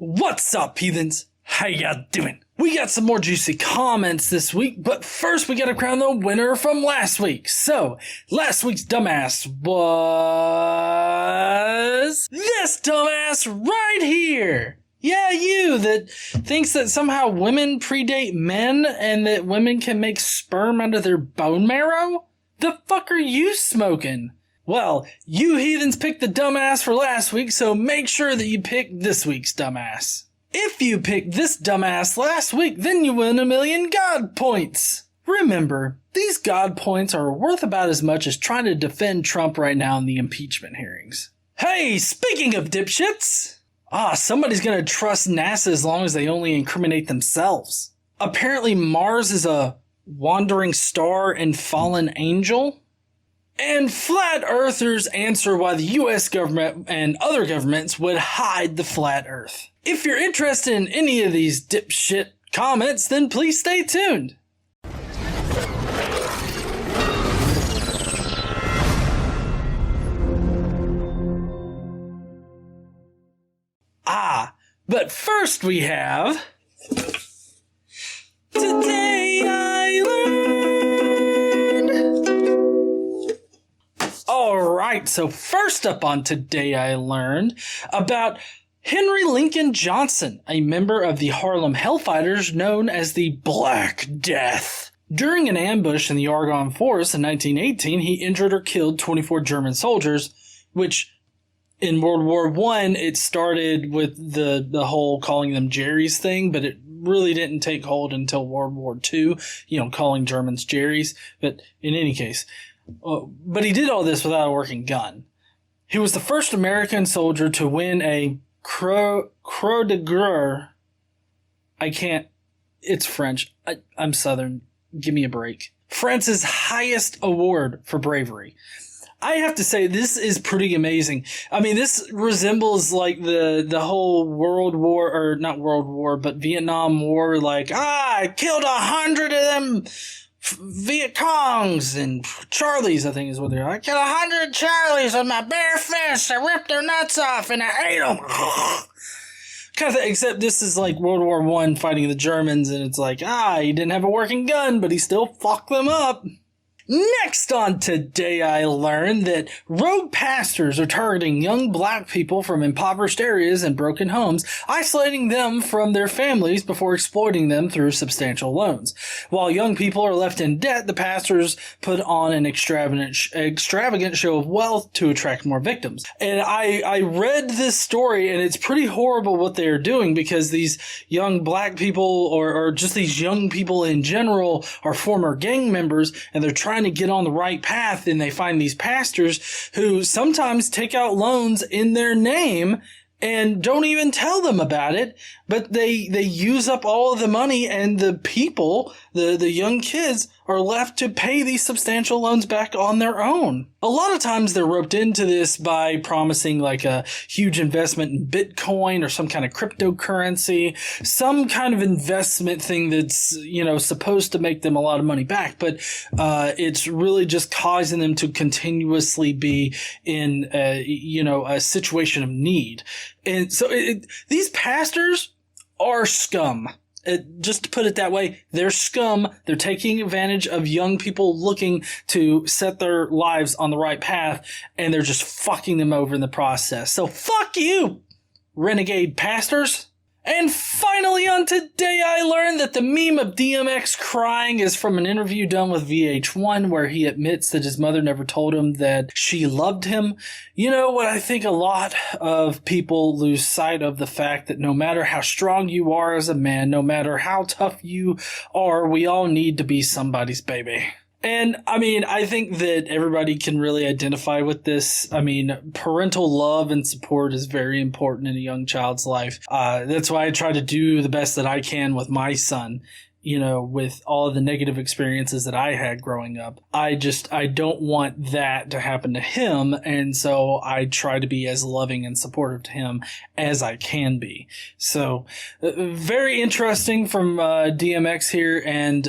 What's up, heathens? How ya doing? We got some more juicy comments this week, but first we gotta crown the winner from last week. So, last week's dumbass was this dumbass right here. Yeah, you that thinks that somehow women predate men and that women can make sperm out of their bone marrow? The fuck are you smoking? Well, you heathens picked the dumbass for last week, so make sure that you pick this week's dumbass. If you picked this dumbass last week, then you win 1,000,000 God points. Remember, these God points are worth about as much as trying to defend Trump right now in the impeachment hearings. Hey, speaking of dipshits! Somebody's gonna trust NASA as long as they only incriminate themselves. Apparently Mars is a wandering star and fallen angel. And flat earthers answer why the US government and other governments would hide the flat earth. If you're interested in any of these dipshit comments, then please stay tuned. But first we have... Today I learned... Alright, so first up on Today I Learned about Henry Lincoln Johnson, a member of the Harlem Hellfighters known as the Black Death. During an ambush in the Argonne Forest in 1918, he injured or killed 24 German soldiers, which in World War I, it started with the whole calling them Jerry's thing, but it really didn't take hold until World War II, calling Germans Jerry's. But in any case, but he did all this without a working gun. He was the first American soldier to win a Croix de Guerre. It's French. I'm Southern. Give me a break. France's highest award for bravery. I have to say, this is pretty amazing. I mean, this resembles like the whole World War, or not World War, but Vietnam War. Like, I killed 100 of them Viet Congs and Charlies, I think is what they're. I killed 100 Charlies with my bare fist. I ripped their nuts off and I ate them. Kind of thing, except this is like World War I fighting the Germans, and it's like, he didn't have a working gun, but he still fucked them up. Next on Today I Learned that rogue pastors are targeting young black people from impoverished areas and broken homes, isolating them from their families before exploiting them through substantial loans. While young people are left in debt, the pastors put on an extravagant show of wealth to attract more victims. And I read this story, and it's pretty horrible what they're doing, because these young black people, or just these young people in general, are former gang members, and they're trying to get on the right path, and they find these pastors who sometimes take out loans in their name and don't even tell them about it, but they use up all of the money, and the people, the young kids, are left to pay these substantial loans back on their own. A lot of times they're roped into this by promising like a huge investment in Bitcoin or some kind of cryptocurrency, some kind of investment thing that's, supposed to make them a lot of money back, but it's really just causing them to continuously be in a situation of need. And so these pastors are scum. Just to put it that way, they're scum. They're taking advantage of young people looking to set their lives on the right path, and they're just fucking them over in the process. So fuck you, renegade pastors. And finally on Today I Learned that the meme of DMX crying is from an interview done with VH1 where he admits that his mother never told him that she loved him. You know what, I think a lot of people lose sight of the fact that no matter how strong you are as a man, no matter how tough you are, we all need to be somebody's baby. And, I think that everybody can really identify with this. Parental love and support is very important in a young child's life. That's why I try to do the best that I can with my son, with all of the negative experiences that I had growing up. I don't want that to happen to him. And so I try to be as loving and supportive to him as I can be. So, very interesting from DMX here. And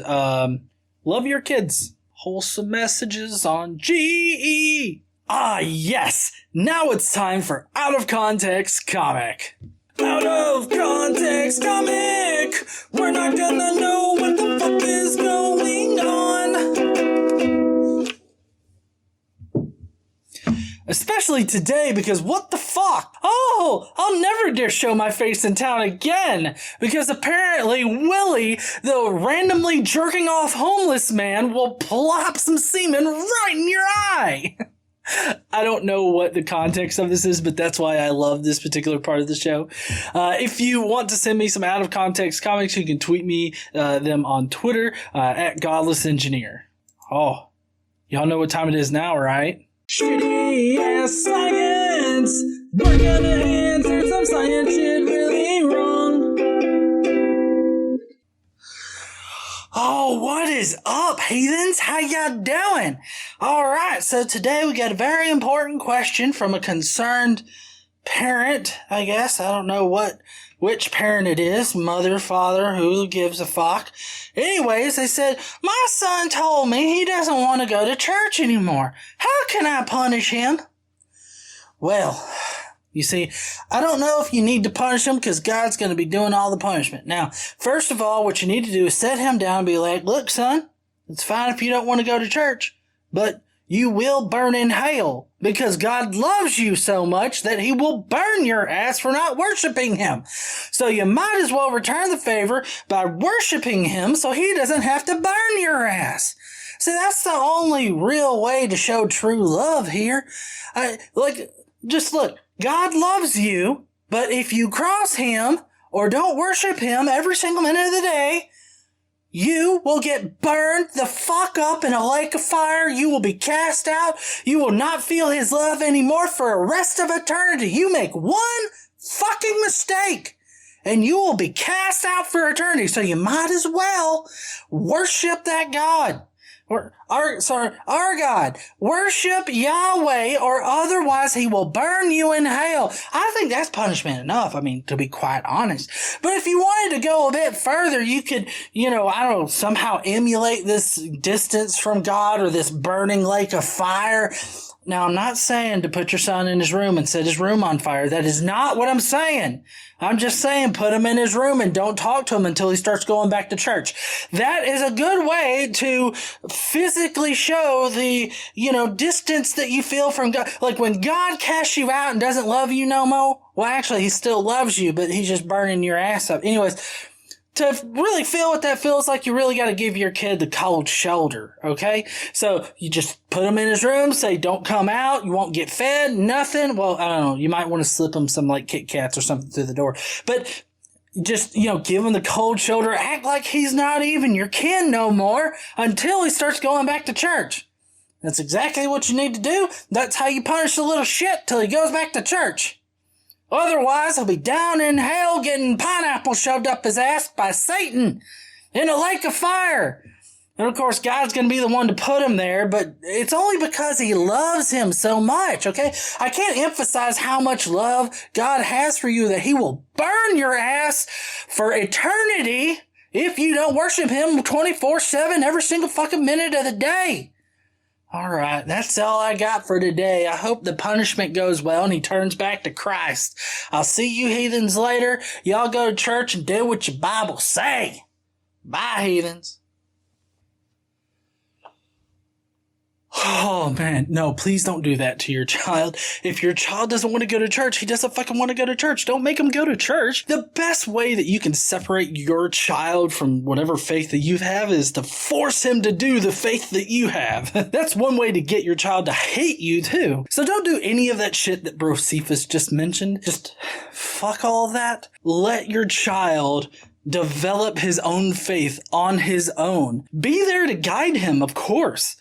love your kids. Wholesome messages on GE. Yes! Now it's time for Out of Context Comic. Out of Context! context comic. We're not gonna know what the fuck is going on. Especially today, because what the fuck? Oh, I'll never dare show my face in town again, because apparently Willie, the randomly jerking off homeless man, will plop some semen right in your eye. I don't know what the context of this is, but that's why I love this particular part of the show. If you want to send me some out of context comics, you can tweet me them on Twitter at Godless Engineer. Oh, y'all know what time it is now, right? Shitty ass science. We're gonna answer some science shit really wrong. Oh, what is up, heathens? How y'all doing? All right, so today we got a very important question from a concerned parent, I guess. I don't know which parent it is, mother, father, who gives a fuck. Anyways, they said, my son told me he doesn't want to go to church anymore. How can I punish him? Well, you see, I don't know if you need to punish him because God's going to be doing all the punishment. Now, first of all, what you need to do is set him down and be like, look, son, it's fine if you don't want to go to church, but you will burn in hell because God loves you so much that he will burn your ass for not worshiping him. So you might as well return the favor by worshiping him so he doesn't have to burn your ass. See, that's the only real way to show true love here. Just look, God loves you, but if you cross him or don't worship him every single minute of the day, you will get burned the fuck up in a lake of fire. You will be cast out. You will not feel his love anymore for the rest of eternity. You make one fucking mistake and you will be cast out for eternity. So you might as well worship that God. Our God. Worship Yahweh or otherwise he will burn you in hell. I think that's punishment enough. I mean, to be quite honest. But if you wanted to go a bit further, you could, somehow emulate this distance from God or this burning lake of fire. Now, I'm not saying to put your son in his room and set his room on fire. That is not what I'm saying. I'm just saying put him in his room and don't talk to him until he starts going back to church. That is a good way to physically show the, distance that you feel from God. Like when God casts you out and doesn't love you no more, well, actually, he still loves you, but he's just burning your ass up. Anyways, to really feel what that feels like, you really got to give your kid the cold shoulder, okay? So you just put him in his room, say, don't come out, you won't get fed, nothing. Well, I don't know, you might want to slip him some like Kit Kats or something through the door. But just, give him the cold shoulder, act like he's not even your kin no more until he starts going back to church. That's exactly what you need to do. That's how you punish the little shit till he goes back to church. Otherwise, he'll be down in hell getting pineapple shoved up his ass by Satan in a lake of fire. And of course, God's going to be the one to put him there, but it's only because he loves him so much, okay? I can't emphasize how much love God has for you that he will burn your ass for eternity if you don't worship him 24/7 every single fucking minute of the day. All right, that's all I got for today. I hope the punishment goes well and he turns back to Christ. I'll see you heathens later. Y'all go to church and do what your Bible say. Bye, heathens. Oh, man. No, please don't do that to your child. If your child doesn't want to go to church, he doesn't fucking want to go to church. Don't make him go to church. The best way that you can separate your child from whatever faith that you have is to force him to do the faith that you have. That's one way to get your child to hate you, too. So don't do any of that shit that Bro Cephas just mentioned. Just fuck all that. Let your child develop his own faith on his own. Be there to guide him, of course.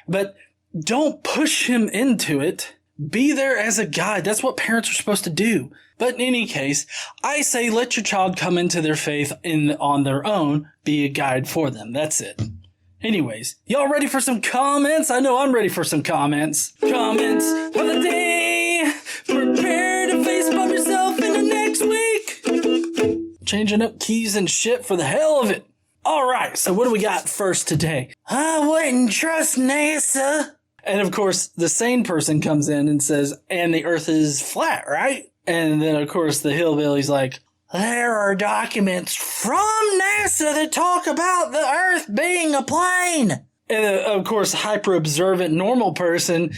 But don't push him into it. Be there as a guide. That's what parents are supposed to do. But in any case, I say let your child come into their faith on their own. Be a guide for them. That's it. Anyways, y'all ready for some comments? I know I'm ready for some comments. Comments for the day. Prepare to face bump yourself in the next week. Changing up keys and shit for the hell of it. All right, so what do we got first today? I wouldn't trust NASA. And of course, the sane person comes in and says, and the earth is flat, right? And then, of course, the hillbilly's like, there are documents from NASA that talk about the Earth being a plane. And of course, hyper-observant normal person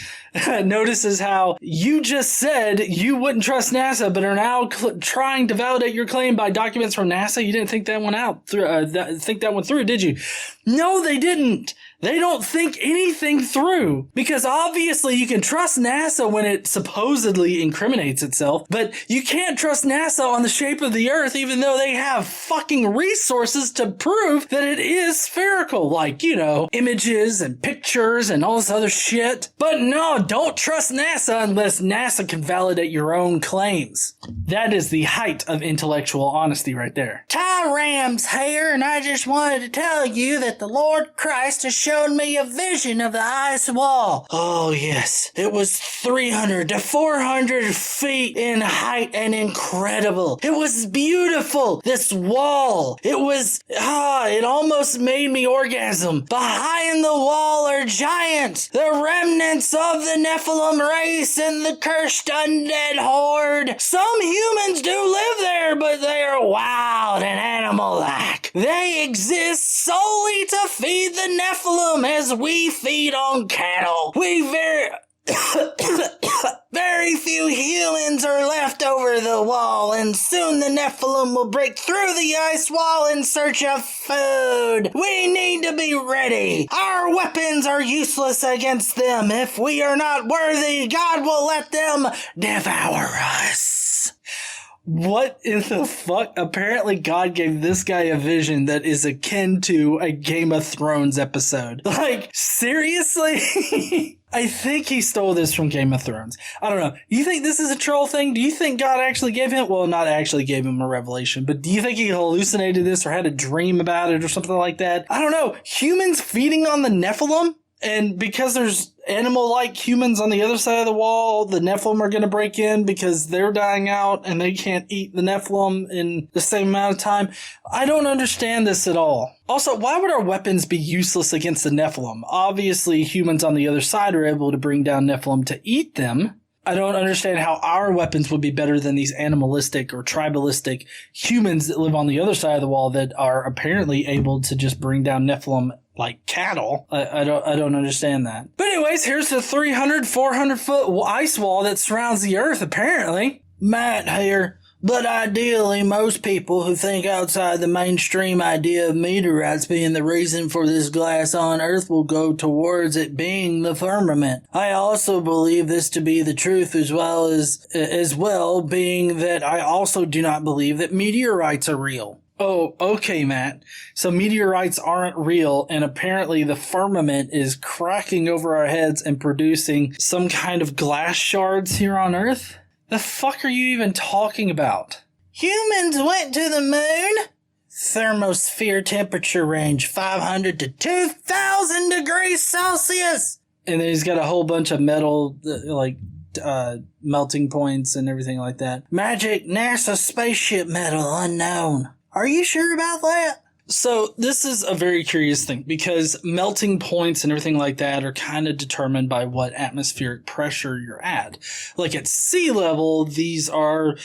notices how you just said you wouldn't trust NASA, but are now trying to validate your claim by documents from NASA. You didn't think that one out, think that one through, did you? No, they didn't. They don't think anything through, because obviously you can trust NASA when it supposedly incriminates itself, but you can't trust NASA on the shape of the Earth, even though they have fucking resources to prove that it is spherical, like, you know, images and pictures and all this other shit. But no, don't trust NASA unless NASA can validate your own claims. That is the height of intellectual honesty right there. Ty Rams here, and I just wanted to tell you that the Lord Christ has showed me a vision of the ice wall. Oh yes, it was 300 to 400 feet in height and incredible. It was beautiful. This wall, it was, it almost made me orgasm. Behind the wall are giants, the remnants of the Nephilim race and the cursed undead horde. Some humans do live there, but they are wild and animal-like. They exist solely to feed the Nephilim as we feed on cattle. Very few humans are left over the wall, and soon the Nephilim will break through the ice wall in search of food. We need to be ready. Our weapons are useless against them. If we are not worthy, God will let them devour us. What in the fuck? Apparently God gave this guy a vision that is akin to a Game of Thrones episode. Like, seriously? I think he stole this from Game of Thrones. I don't know. You think this is a troll thing? Do you think God actually gave him, well, not actually gave him a revelation, but do you think he hallucinated this or had a dream about it or something like that? I don't know. Humans feeding on the Nephilim? And because there's animal-like humans on the other side of the wall, the Nephilim are going to break in because they're dying out and they can't eat the Nephilim in the same amount of time. I don't understand this at all. Also, why would our weapons be useless against the Nephilim? Obviously, humans on the other side are able to bring down Nephilim to eat them. I don't understand how our weapons would be better than these animalistic or tribalistic humans that live on the other side of the wall that are apparently able to just bring down Nephilim like cattle. I don't understand that. But anyways, here's the 300, 400 foot ice wall that surrounds the Earth, apparently. Matt here. But ideally, most people who think outside the mainstream idea of meteorites being the reason for this glass on Earth will go towards it being the firmament. I also believe this to be the truth as well, being that I also do not believe that meteorites are real. Oh, okay, Matt. So meteorites aren't real, and apparently the firmament is cracking over our heads and producing some kind of glass shards here on Earth? The fuck are you even talking about? Humans went to the moon. Thermosphere temperature range 500 to 2,000 degrees Celsius. And then he's got a whole bunch of metal, melting points and everything like that. Magic NASA spaceship metal unknown. Are you sure about that? So this is a very curious thing because melting points and everything like that are kind of determined by what atmospheric pressure you're at. Like at sea level, these are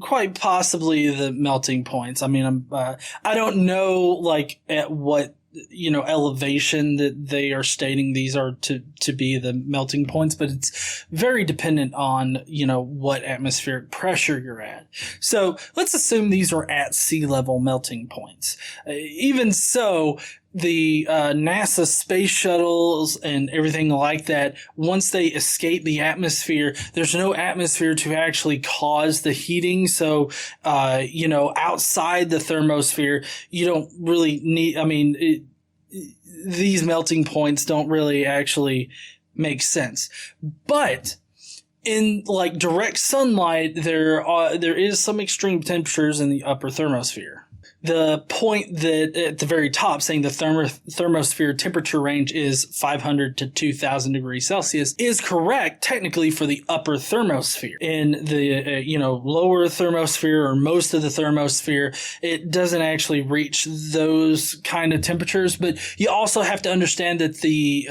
quite possibly the melting points. I mean, I don't know like at what elevation that they are stating these are to be the melting points, but it's very dependent on, what atmospheric pressure you're at. So let's assume these are at sea level melting points. Even so, the NASA space shuttles and everything like that, once they escape the atmosphere, there's no atmosphere to actually cause the heating. So, outside the thermosphere, you don't really need, these melting points don't really actually make sense. But in like direct sunlight, there is some extreme temperatures in the upper thermosphere. The point that at the very top saying the thermosphere temperature range is 500 to 2000 degrees Celsius is correct technically for the upper thermosphere. In the lower thermosphere or most of the thermosphere, it doesn't actually reach those kind of temperatures. But you also have to understand that the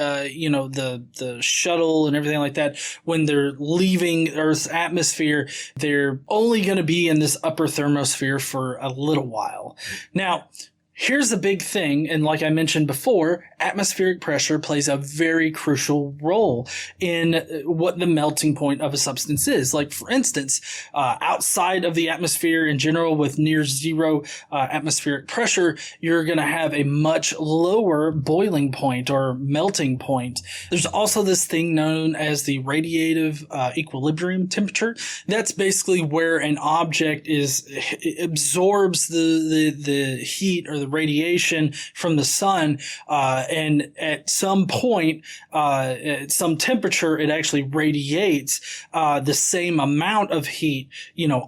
shuttle and everything like that, when they're leaving Earth's atmosphere, they're only going to be in this upper thermosphere for a little while. Now, here's the big thing, and like I mentioned before, atmospheric pressure plays a very crucial role in what the melting point of a substance is. Like, for instance, outside of the atmosphere in general with near zero atmospheric pressure, you're going to have a much lower boiling point or melting point. There's also this thing known as the radiative equilibrium temperature. That's basically where an object absorbs the heat or the radiation from the sun, and at some point, at some temperature, it actually radiates the same amount of heat,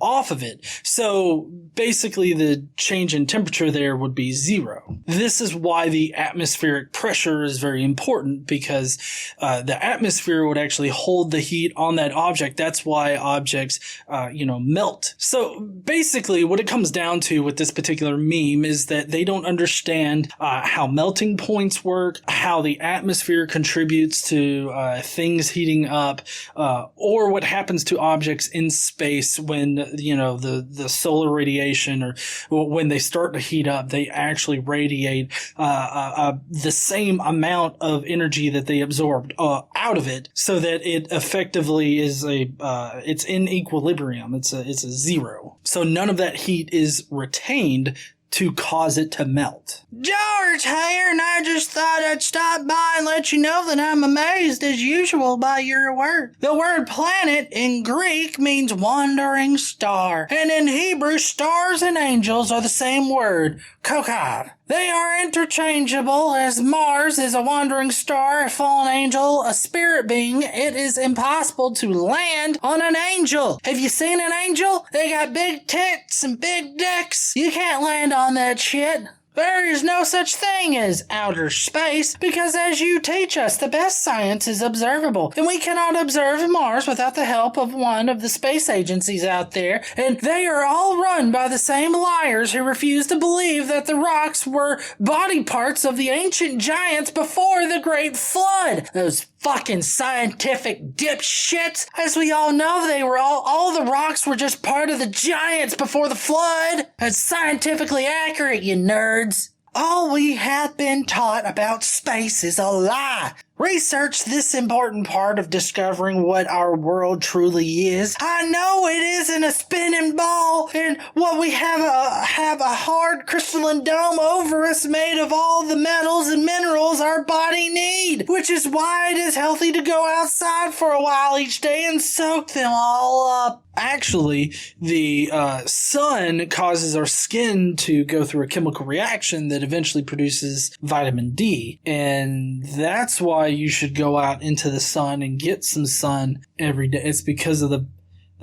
off of it. So basically, the change in temperature there would be zero. This is why the atmospheric pressure is very important, because the atmosphere would actually hold the heat on that object. That's why objects, melt. So basically, what it comes down to with this particular meme is that they don't understand how melting points work, how the atmosphere contributes to things heating up, or what happens to objects in space when the solar radiation, or when they start to heat up, they actually radiate the same amount of energy that they absorbed out of it, so that it effectively is it's in equilibrium. It's a zero. So none of that heat is retained to cause it to melt. George here, and I just thought I'd stop by and let you know that I'm amazed as usual by your word. The word planet in Greek means wandering star, and in Hebrew, stars and angels are the same word, kokab. They are interchangeable, as Mars is a wandering star, a fallen angel, a spirit being. It is impossible to land on an angel. Have you seen an angel? They got big tits and big dicks. You can't land on that shit. There is no such thing as outer space, because as you teach us, the best science is observable, and we cannot observe Mars without the help of one of the space agencies out there, and they are all run by the same liars who refuse to believe that the rocks were body parts of the ancient giants before the Great Flood. Those fucking scientific dipshits. As we all know, they were all the rocks were just part of the giants before the flood. That's scientifically accurate, you nerds. All we have been taught about space is a lie. Research this important part of discovering what our world truly is. I know it isn't a spinning ball, and what we have a hard crystalline dome over us made of all the metals and minerals our body need, which is why it is healthy to go outside for a while each day and soak them all up. Actually, the sun causes our skin to go through a chemical reaction that eventually produces vitamin D. And that's why you should go out into the sun and get some sun every day. It's because of the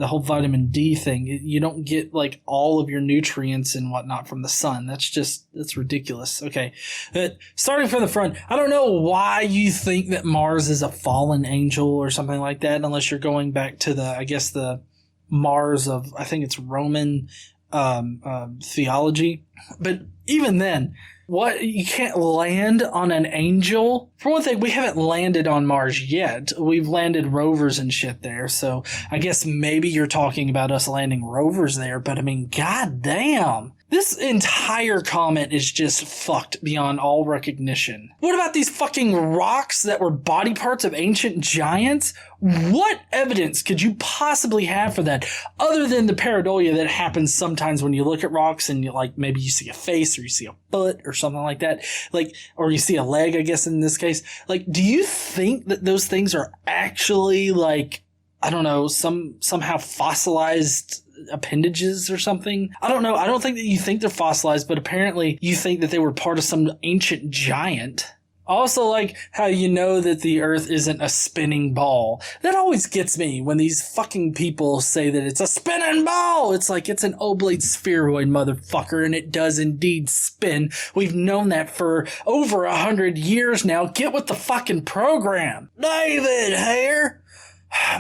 whole vitamin D thing. You don't get like all of your nutrients and whatnot from the sun. That's ridiculous. Okay. But starting from the front, I don't know why you think that Mars is a fallen angel or something like that, unless you're going back to the Mars of, I think it's Roman theology. But even then, you can't land on an angel? For one thing, we haven't landed on Mars yet. We've landed rovers and shit there, so I guess maybe you're talking about us landing rovers there, but I mean, goddamn. This entire comment is just fucked beyond all recognition. What about these fucking rocks that were body parts of ancient giants? What evidence could you possibly have for that, other than the pareidolia that happens sometimes when you look at rocks and maybe you see a face or you see a foot or something like that, or you see a leg, I guess in this case. Do you think that those things are actually somehow fossilized appendages or something? I don't know. I don't think that you think they're fossilized, but apparently you think that they were part of some ancient giant. I also like how you know that the Earth isn't a spinning ball. That always gets me when these fucking people say that it's a spinning ball. It's like it's an oblate spheroid, motherfucker, and it does indeed spin. We've known that for over 100 years now. Get with the fucking program. David here.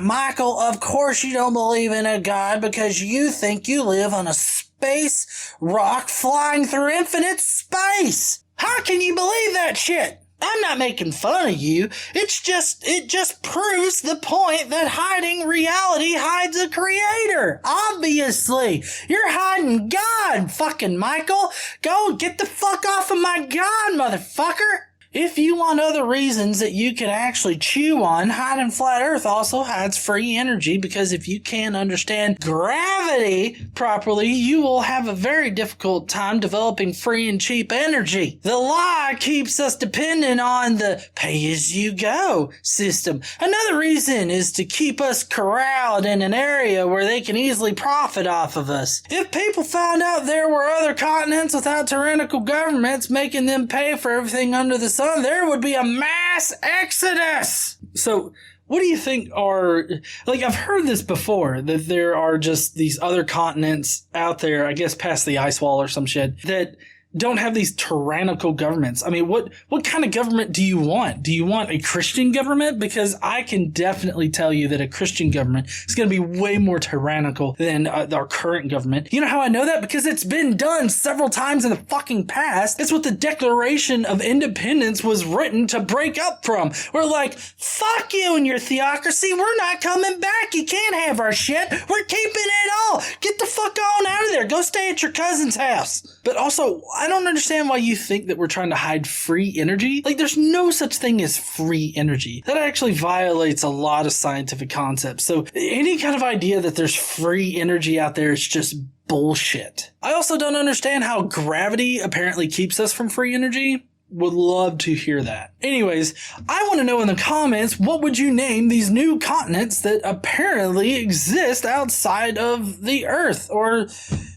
Michael, of course you don't believe in a God because you think you live on a space rock flying through infinite space. How can you believe that shit? I'm not making fun of you. It just proves the point that hiding reality hides a creator. Obviously. You're hiding God, fucking Michael. Go get the fuck off of my God, motherfucker. If you want other reasons that you can actually chew on, hiding flat earth also hides free energy, because if you can't understand gravity properly, you will have a very difficult time developing free and cheap energy. The lie keeps us dependent on the pay-as-you-go system. Another reason is to keep us corralled in an area where they can easily profit off of us. If people found out there were other continents without tyrannical governments making them pay for everything under the sun, there would be a mass exodus. So, what do you think are, like, I've heard this before, that there are just these other continents out there, I guess past the ice wall or some shit, that don't have these tyrannical governments. I mean, what kind of government do you want? Do you want a Christian government? Because I can definitely tell you that a Christian government is going to be way more tyrannical than our current government. You know how I know that? Because it's been done several times in the fucking past. It's what the Declaration of Independence was written to break up from. We're like, fuck you and your theocracy. We're not coming back. You can't have our shit. We're keeping it all. Get the fuck on out of there. Go stay at your cousin's house. But also, I don't understand why you think that we're trying to hide free energy. Like, there's no such thing as free energy. That actually violates a lot of scientific concepts. So any kind of idea that there's free energy out there is just bullshit. I also don't understand how gravity apparently keeps us from free energy. Would love to hear that. Anyways, I want to know in the comments, what would you name these new continents that apparently exist outside of the Earth or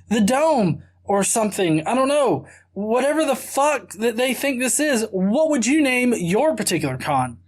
the dome? Or something. I don't know. Whatever the fuck that they think this is, what would you name your particular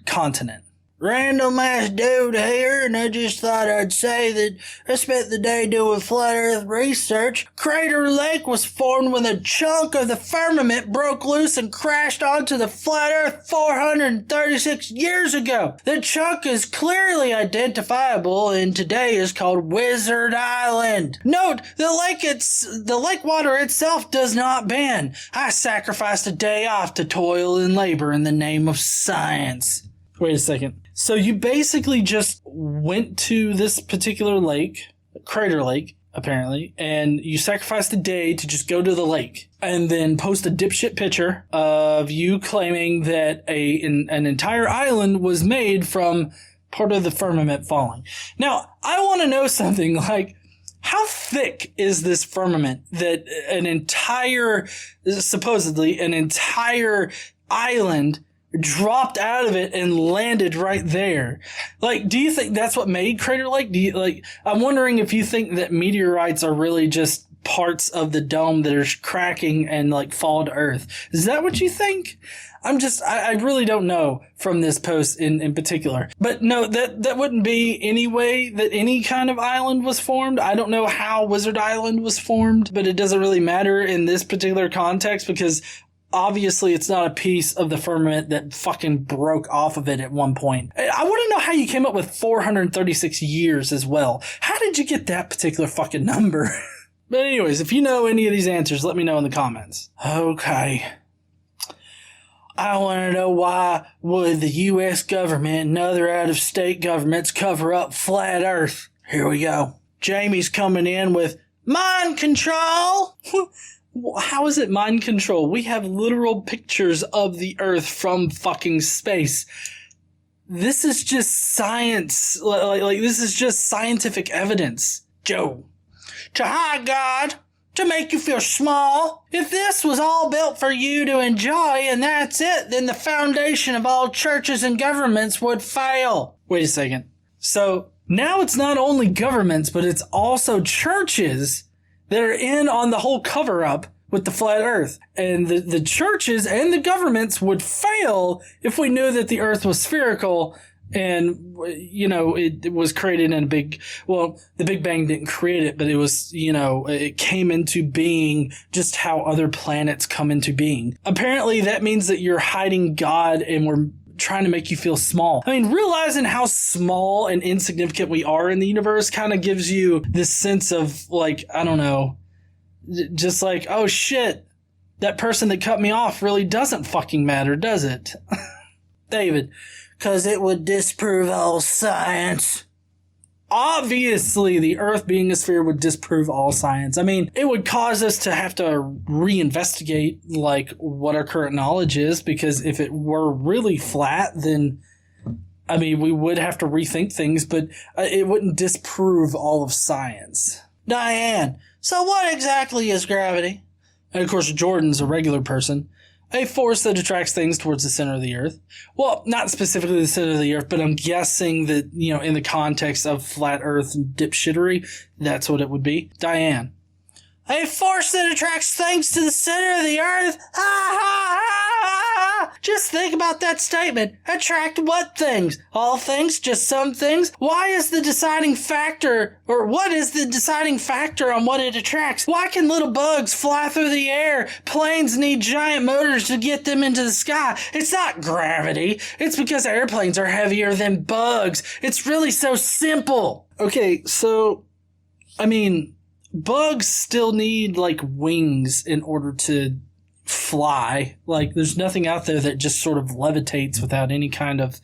continent? Random ass dude here, and I just thought I'd say that I spent the day doing flat earth research. Crater Lake was formed when a chunk of the firmament broke loose and crashed onto the flat earth 436 years ago. The chunk is clearly identifiable and today is called Wizard Island. Note, the lake water itself does not bend. I sacrificed a day off to toil and labor in the name of science. Wait a second. So you basically just went to this particular lake, Crater Lake, apparently, and you sacrificed a day to just go to the lake and then post a dipshit picture of you claiming that an entire island was made from part of the firmament falling. Now, I want to know something like, how thick is this firmament that supposedly an entire island dropped out of it and landed right there? Like, do you think that's what made Crater Lake? I'm wondering if you think that meteorites are really just parts of the dome that are cracking and like fall to Earth. Is that what you think? I really don't know from this post in particular. But no, that wouldn't be any way that any kind of island was formed. I don't know how Wizard Island was formed, but it doesn't really matter in this particular context because obviously it's not a piece of the firmament that fucking broke off of it at one point. I want to know how you came up with 436 years as well. How did you get that particular fucking number? But anyways, if you know any of these answers, let me know in the comments. Okay. I want to know why would the U.S. government and other out-of-state governments cover up flat Earth? Here we go. Jamie's coming in with mind control. How is it mind control? We have literal pictures of the Earth from fucking space. This is just science. Like this is just scientific evidence. Joe. To hide God. To make you feel small. If this was all built for you to enjoy and that's it, then the foundation of all churches and governments would fail. Wait a second. So now it's not only governments, but it's also churches that are in on the whole cover-up with the flat earth. And the churches and the governments would fail if we knew that the earth was spherical and, you know, it was created in the Big Bang didn't create it, but it was, you know, it came into being just how other planets come into being. Apparently that means that you're hiding God and we're trying to make you feel small. I mean, realizing how small and insignificant we are in the universe kind of gives you this sense of, like, I don't know, just like, oh shit, that person that cut me off really doesn't fucking matter, does it? David. 'Cause it would disprove all science. Obviously, the Earth being a sphere would disprove all science. I mean, it would cause us to have to reinvestigate, like, what our current knowledge is, because if it were really flat, then, I mean, we would have to rethink things, but it wouldn't disprove all of science. Diane, so what exactly is gravity? And of course, Jordan's a regular person. A force that attracts things towards the center of the earth. Well, not specifically the center of the earth, but I'm guessing that, you know, in the context of flat earth and dipshittery, that's what it would be. Diane. A force that attracts things to the center of the earth? Ha ha ha! Just think about that statement. Attract what things? All things? Just some things? Why is the deciding factor, or what is the deciding factor on what it attracts? Why can little bugs fly through the air? Planes need giant motors to get them into the sky. It's not gravity. It's because airplanes are heavier than bugs. It's really so simple. Okay, so, I mean, bugs still need, like, wings in order to fly. Like, there's nothing out there that just sort of levitates without any kind of,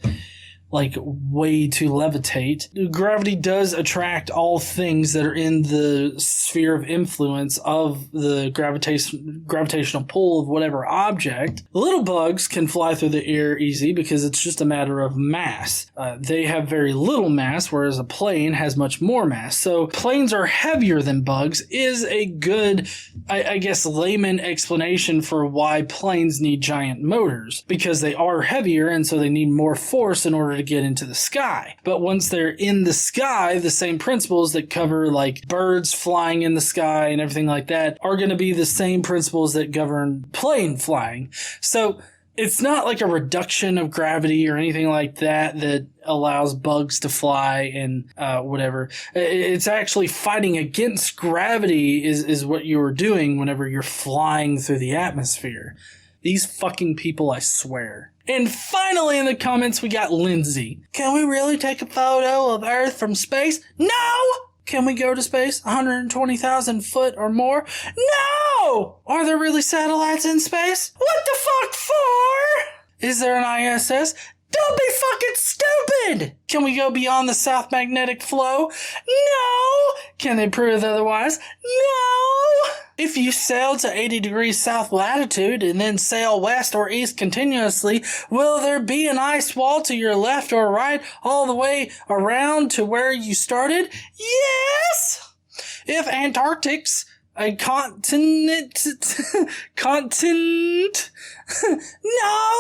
like, way to levitate. Gravity does attract all things that are in the sphere of influence of the gravitational pull of whatever object. Little bugs can fly through the air easy because it's just a matter of mass. They have very little mass, whereas a plane has much more mass. So planes are heavier than bugs is a good, I guess, layman explanation for why planes need giant motors. Because they are heavier, and so they need more force in order to get into the sky. But once they're in the sky, the same principles that cover, like, birds flying in the sky and everything like that are going to be the same principles that govern plane flying. So it's not like a reduction of gravity or anything like that that allows bugs to fly and whatever. It's actually fighting against gravity is what you are doing whenever you're flying through the atmosphere. These fucking people, I swear. And finally in the comments, we got Lindsay. Can we really take a photo of Earth from space? No! Can we go to space 120,000 foot or more? No! Are there really satellites in space? What the fuck for? Is there an ISS? Don't be fucking stupid! Can we go beyond the South Magnetic Flow? No! Can they prove otherwise? No! If you sail to 80 degrees south latitude and then sail west or east continuously, will there be an ice wall to your left or right all the way around to where you started? Yes! If Antarctic's a continent? No!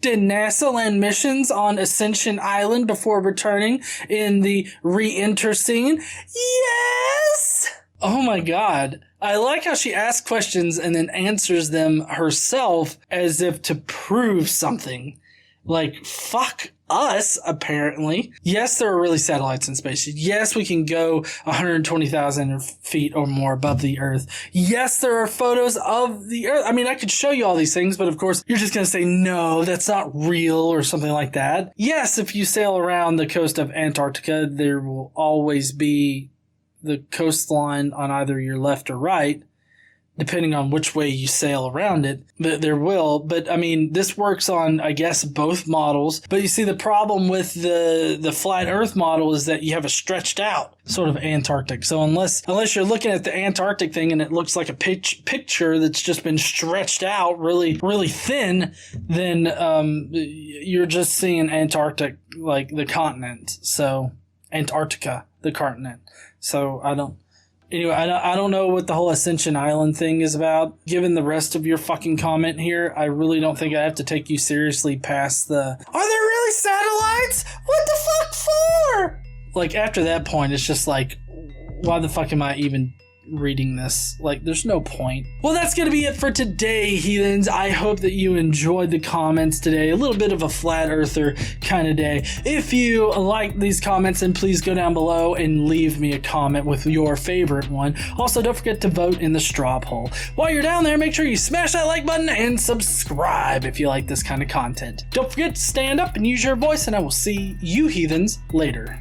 Did NASA land missions on Ascension Island before returning in the re-enter scene? Yes! Oh my god. I like how she asks questions and then answers them herself as if to prove something. Like, fuck us, apparently. Yes, there are really satellites in space. Yes, we can go 120,000 feet or more above the Earth. Yes, there are photos of the Earth. I mean, I could show you all these things, but of course, you're just going to say, no, that's not real or something like that. Yes, if you sail around the coast of Antarctica, there will always be the coastline on either your left or right, depending on which way you sail around it. But there will. But, I mean, this works on, I guess, both models. But you see, the problem with the flat Earth model is that you have a stretched out sort of Antarctic. So unless you're looking at the Antarctic thing and it looks like a picture that's just been stretched out really, really thin, then you're just seeing Antarctic, like the continent. So Antarctica, the continent. So I don't know what the whole Ascension Island thing is about. Given the rest of your fucking comment here, I really don't think I have to take you seriously past the, are there really satellites? What the fuck for? Like, after that point, it's just like, why the fuck am I even reading this. Like, there's no point. Well, that's gonna be it for today, heathens. I hope that you enjoyed the comments today. A little bit of a flat earther kind of day. If you like these comments, then please go down below and leave me a comment with your favorite one. Also, don't forget to vote in the straw poll. While you're down there, make sure you smash that like button and subscribe if you like this kind of content. Don't forget to stand up and use your voice, and I will see you heathens later.